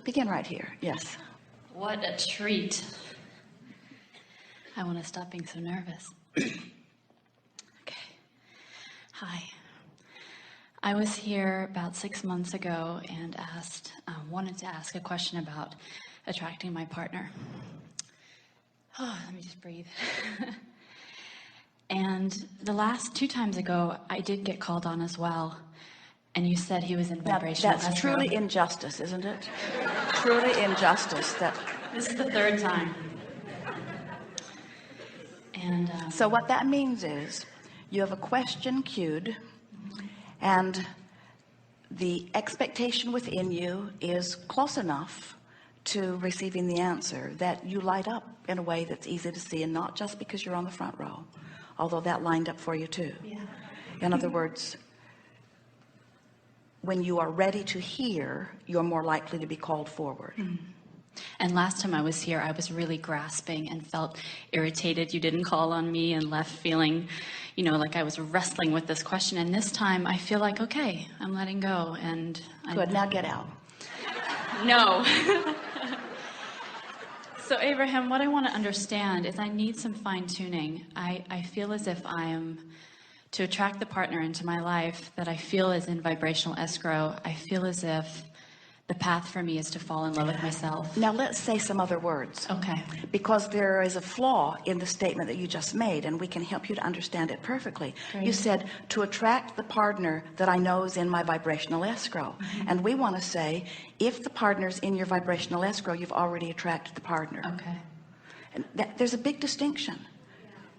Begin right here. Yes. What a treat. I want to stop being so nervous. Okay. Hi. I was here about 6 months ago and wanted to ask a question about attracting my partner. Oh, let me just breathe. And the last 2 times ago, I did get called on as well. And you said he was in vibrational That's truly injustice, isn't it? Truly injustice. This is the 3rd time. And so what that means is you have a question queued, and the expectation within you is close enough to receiving the answer that you light up in a way that's easy to see, and not just because you're on the front row, although that lined up for you too. Yeah. In other words, when you are ready to hear, you're more likely to be called forward. And last time I was here, I was really grasping and felt irritated. You didn't call on me and left feeling, like I was wrestling with this question. And this time I feel like, okay, I'm letting go. And good. Now get out. No. So Abraham, what I want to understand is I need some fine tuning. I feel as if I am to attract the partner into my life that I feel is in vibrational escrow. I feel as if the path for me is to fall in love with myself. Now let's say some other words. Okay. Because there is a flaw in the statement that you just made, and we can help you to understand it perfectly. Great. You said to attract the partner that I know is in my vibrational escrow. And we want to say, if the partner's in your vibrational escrow, you've already attracted the partner. Okay. And there's a big distinction.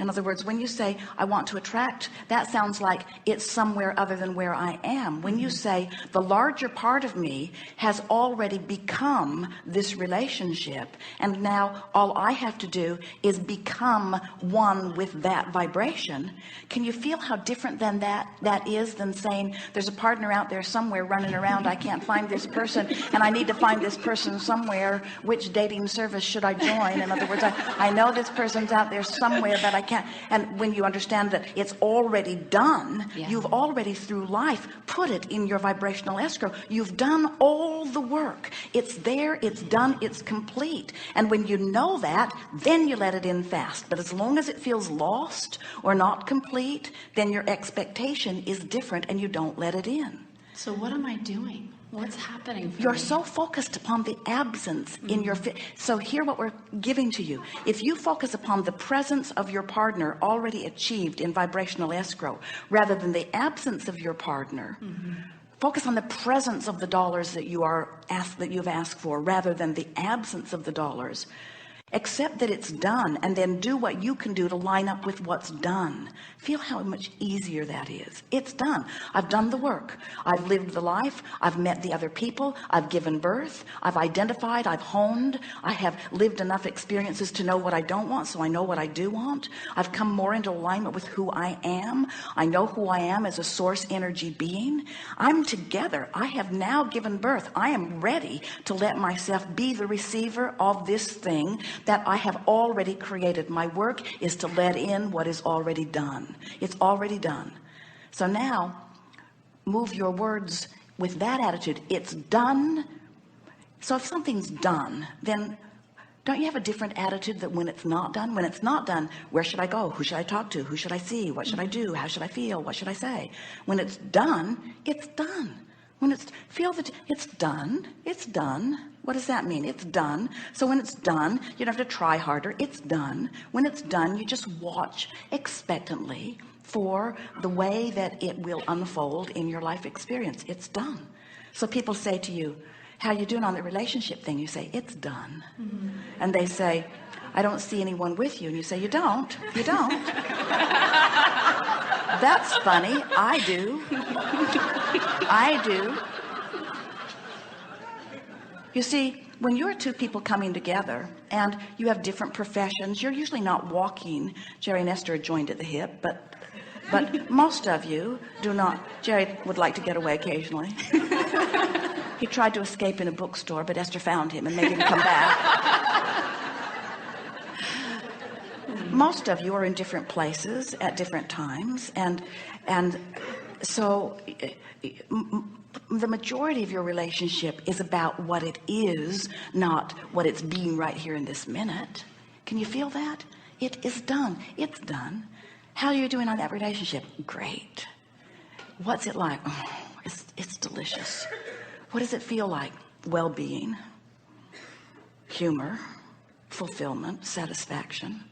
In other words, when you say, I want to attract, that sounds like it's somewhere other than where I am. When you say, the larger part of me has already become this relationship, and now all I have to do is become one with that vibration. Can you feel how different than that is than saying, there's a partner out there somewhere running around, I can't find this person, and I need to find this person somewhere. Which dating service should I join? In other words, I know this person's out there somewhere, but I can't. And when you understand that it's already done, you've already through life put it in your vibrational escrow. You've done all the work. It's there, it's done, it's complete. And when you know that, then you let it in fast. But as long as it feels lost or not complete, then your expectation is different and you don't let it in. So what am I doing? What's happening for You're me? so focused upon the absence in your so hear what we're giving to you. If you focus upon the presence of your partner already achieved in vibrational escrow rather than the absence of your partner, focus on the presence of the dollars that you've asked for rather than the absence of the dollars. Accept that it's done, and then do what you can do to line up with what's done. Feel how much easier that is. It's done. I've done the work. I've lived the life. I've met the other people. I've given birth. I've identified. I've honed. I have lived enough experiences to know what I don't want, so I know what I do want. I've come more into alignment with who I am. I know who I am as a source energy being. I'm together. I have now given birth. I am ready to let myself be the receiver of this thing that I have already created. My work is to let in what is already done. It's already done. So now move your words with that attitude. It's done. So if something's done, then don't you have a different attitude that when it's not done? When it's not done, where should I go? Who should I talk to? Who should I see? What should I do? How should I feel? What should I say? When it's done, it's done. When it's done, it's done. What does that mean? It's done. So when it's done, you don't have to try harder. It's done. When it's done, you just watch expectantly for the way that it will unfold in your life experience. It's done. So people say to you, how you doing on the relationship thing? You say, it's done. And they say, I don't see anyone with you. And you say, you don't. That's funny. I do. I do. You see, when you're two people coming together and you have different professions, you're usually not walking. Jerry and Esther are joined at the hip, but most of you do not. Jerry would like to get away occasionally. He tried to escape in a bookstore, but Esther found him and made him come back. Most of you are in different places at different times, and so the majority of your relationship is about what it is, not what it's being right here in this minute. Can you feel that? It is done. It's done. How are you doing on that relationship? Great. What's it like? Oh, it's delicious. What does it feel like? Well-being, humor, fulfillment, satisfaction.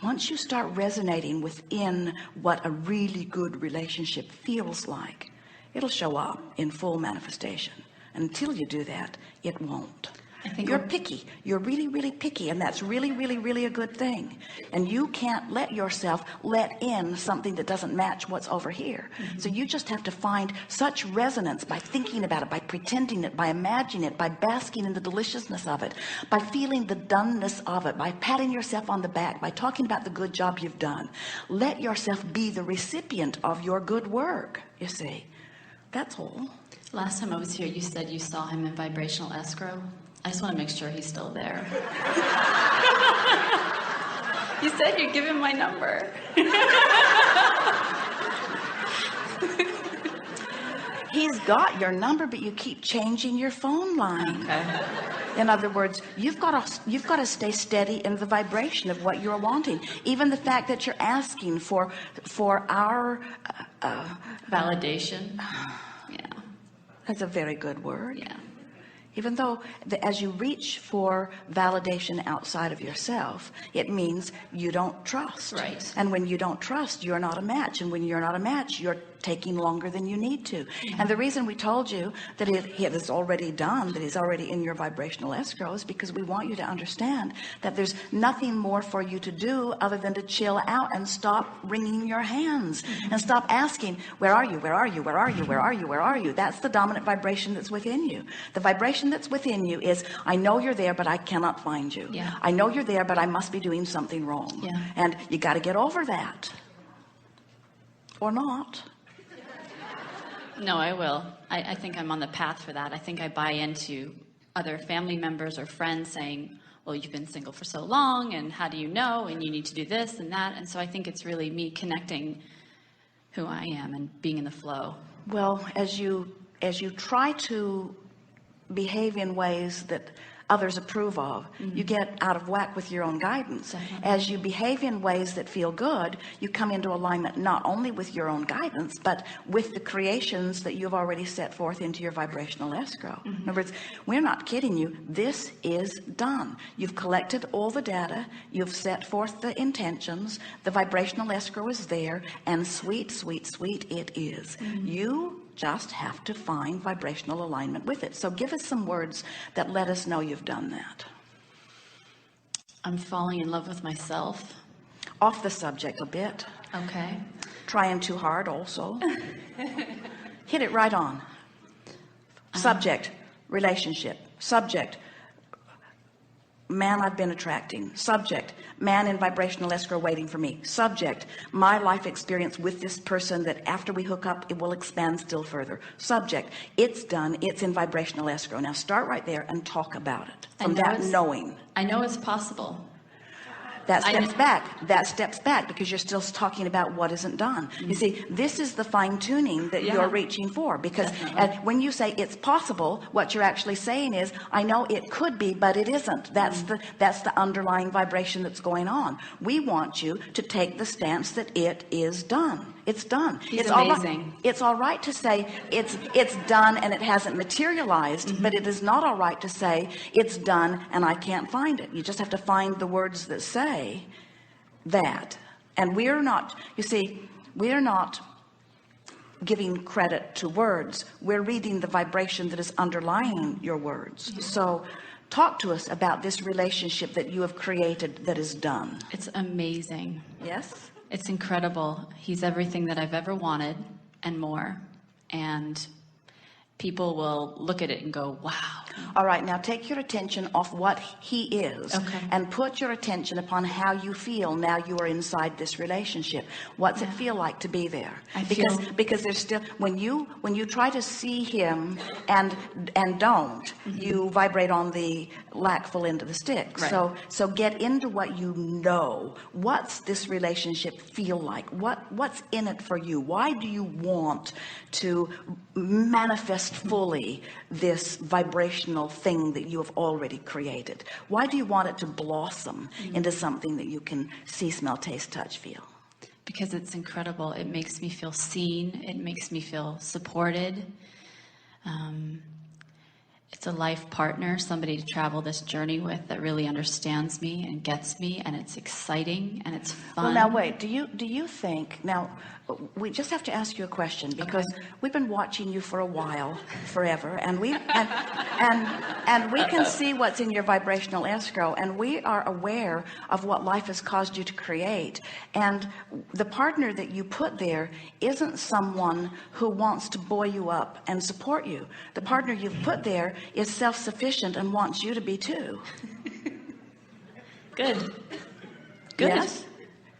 Once you start resonating within what a really good relationship feels like, it'll show up in full manifestation. Until you do that, it won't. I think you're picky. You're really, really picky, and that's really, really, really a good thing. And you can't let yourself let in something that doesn't match what's over here. So you just have to find such resonance by thinking about it, by pretending it, by imagining it, by basking in the deliciousness of it, by feeling the doneness of it, by patting yourself on the back, by talking about the good job you've done. Let yourself be the recipient of your good work, you see. That's all. Last time I was here, you said you saw him in vibrational escrow. I just want to make sure he's still there. You said you'd give him my number. He's got your number, but you keep changing your phone line. Okay. In other words, you've got to stay steady in the vibration of what you're wanting. Even the fact that you're asking for our Validation. Yeah. that's a very good word. Yeah. Even though as you reach for validation outside of yourself, it means you don't trust. Right. And when you don't trust, you're not a match. And when you're not a match, you're taking longer than you need to. And the reason we told you that it is already done, that it's already in your vibrational escrow, is because we want you to understand that there's nothing more for you to do other than to chill out and stop wringing your hands and stop asking, where are you? Where are you? Where are you? Where are you? Where are you? That's the dominant vibration that's within you. The vibration that's within you is, I know you're there, but I cannot find you. Yeah. I know you're there, but I must be doing something wrong. Yeah. And you got to get over that. Or not. No, I will. I think I'm on the path for that. I think I buy into other family members or friends saying, well, you've been single for so long, and how do you know? And you need to do this and that. And so I think it's really me connecting who I am and being in the flow. Well, as you try to behave in ways that others approve of, you get out of whack with your own guidance. As you behave in ways that feel good, you come into alignment not only with your own guidance, but with the creations that you've already set forth into your vibrational escrow. In other words, we're not kidding you. This is done. You've collected all the data. You've set forth the intentions. The vibrational escrow is there, and sweet, sweet, sweet it is. You just have to find vibrational alignment with it. So give us some words that let us know you've done that. I'm falling in love with myself. Off the subject a bit. Okay. Trying too hard also. Hit it right on. Subject, relationship. Subject, man I've been attracting. Subject, man in vibrational escrow waiting for me. Subject, my life experience with this person that after we hook up, it will expand still further. Subject, it's done. It's in vibrational escrow. Now start right there and talk about it. From that knowing. I know it's possible. That steps back because you're still talking about what isn't done. You see, this is the fine-tuning that you're reaching for, because when you say it's possible, what you're actually saying is, I know it could be, but it isn't. That's the underlying vibration that's going on. We want you to take the stance that it is done. It's done. It's amazing. It's all right to say it's done and it hasn't materialized, but it is not all right to say it's done and I can't find it. You just have to find the words that say that. And we're not, you see, we're not giving credit to words. We're reading the vibration that is underlying your words. So talk to us about this relationship that you have created that is done. It's amazing. Yes? It's incredible. He's everything that I've ever wanted and more. And people will look at it and go, wow. All right, now take your attention off what he is, Okay. and put your attention upon how you feel now you are inside this relationship. What's it feel like to be there? Because there's still, when you try to see him and don't, you vibrate on the lack full end of the stick. Right. So get into what you know. What's this relationship feel like? What's in it for you? Why do you want to manifest fully this vibrational thing that you have already created? Why do you want it to blossom into something that you can see, smell, taste, touch, feel? Because it's incredible. It makes me feel seen. It makes me feel supported. It's a life partner, somebody to travel this journey with that really understands me and gets me, and it's exciting and it's fun. Well, now wait, do you think, now we just have to ask you a question, because we've been watching you for a while, forever, and we can see what's in your vibrational escrow, and we are aware of what life has caused you to create. And the partner that you put there isn't someone who wants to buoy you up and support you. The partner you've put there is self-sufficient and wants you to be too. Good. Yes?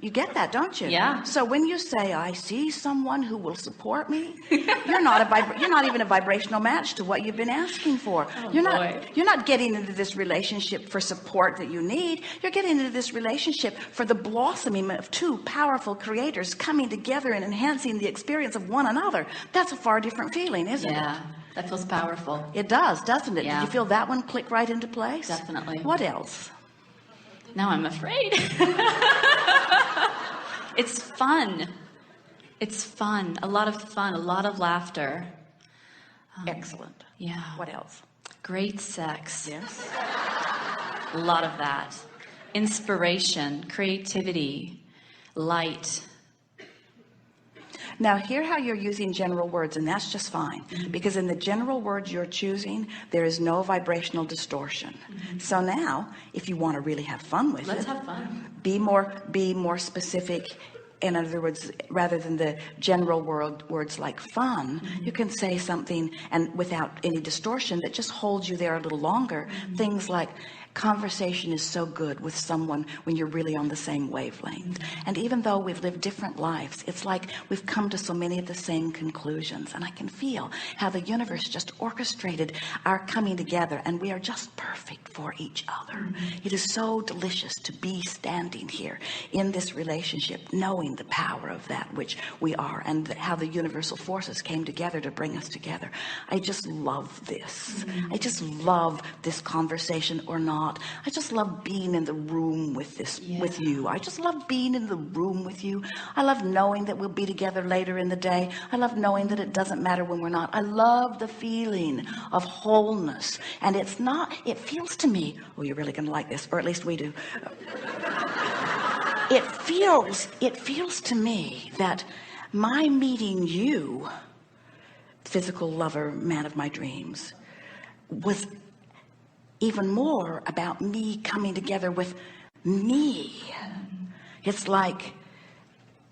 You get that, don't you? Yeah. So when you say, I see someone who will support me, you're not even a vibrational match to what you've been asking for. You're not getting into this relationship for support that you need. You're getting into this relationship for the blossoming of two powerful creators coming together and enhancing the experience of one another. That's a far different feeling, isn't it? Yeah, that feels powerful. It does, doesn't it? Yeah. Did you feel that one click right into place? Definitely. What else? Now I'm afraid. It's fun. It's fun. A lot of fun. A lot of laughter. Excellent. Yeah. What else? Great sex. Yes. A lot of that. Inspiration, creativity, light. Now, hear how you're using general words, and that's just fine, because in the general words you're choosing, there is no vibrational distortion. So now, if you want to really have fun with Let's it, have fun. be more specific. In other words, rather than the general words like fun, you can say something, and without any distortion, that just holds you there a little longer. Things like, conversation is so good with someone when you're really on the same wavelength. And even though we've lived different lives, it's like we've come to so many of the same conclusions. And I can feel how the universe just orchestrated our coming together, and we are just perfect for each other. It is so delicious to be standing here in this relationship, knowing the power of that which we are, and how the universal forces came together to bring us together. I just love this. I just love this conversation, or not. I just love being in the room with with you. I just love being in the room with you. I love knowing that we'll be together later in the day. I love knowing that it doesn't matter when we're not. I love the feeling of wholeness. And it feels to me, oh, you're really going to like this, or at least we do. It feels to me that my meeting you, physical lover, man of my dreams, was even more about me coming together with me. It's like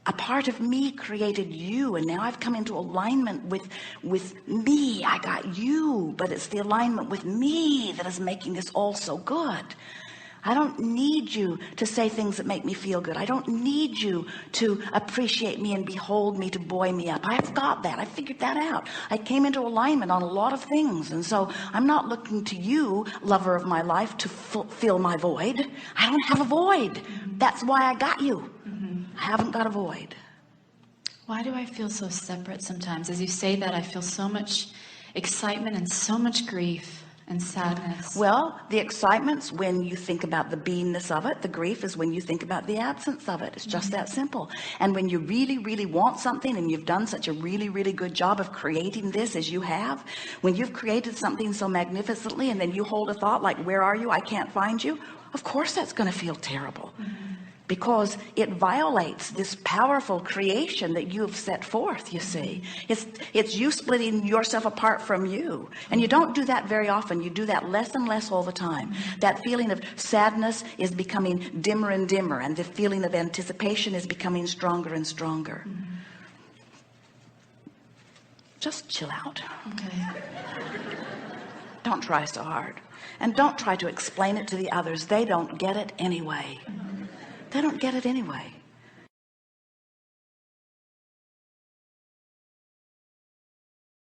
a part of me created you, and now I've come into alignment with me. I got you, but it's the alignment with me that is making this all so good. I don't need you to say things that make me feel good. I don't need you to appreciate me and behold me to buoy me up. I've got that. I figured that out. I came into alignment on a lot of things. And so I'm not looking to you, lover of my life, to fill my void. I don't have a void. That's why I got you. I haven't got a void. Why do I feel so separate sometimes? As you say that, I feel so much excitement and so much grief and sadness. Well, the excitement's when you think about the beingness of it. The grief is when you think about the absence of it. It's just that simple. And when you really, really want something, and you've done such a really, really good job of creating this as you have, when you've created something so magnificently, and then you hold a thought like, where are you? I can't find you. Of course that's going to feel terrible. Because it violates this powerful creation that you have set forth, you see. It's you splitting yourself apart from you. And you don't do that very often. You do that less and less all the time. That feeling of sadness is becoming dimmer and dimmer, and the feeling of anticipation is becoming stronger and stronger. Just chill out. Okay. don't try so hard, and don't try to explain it to the others. They don't get it anyway. They don't get it anyway.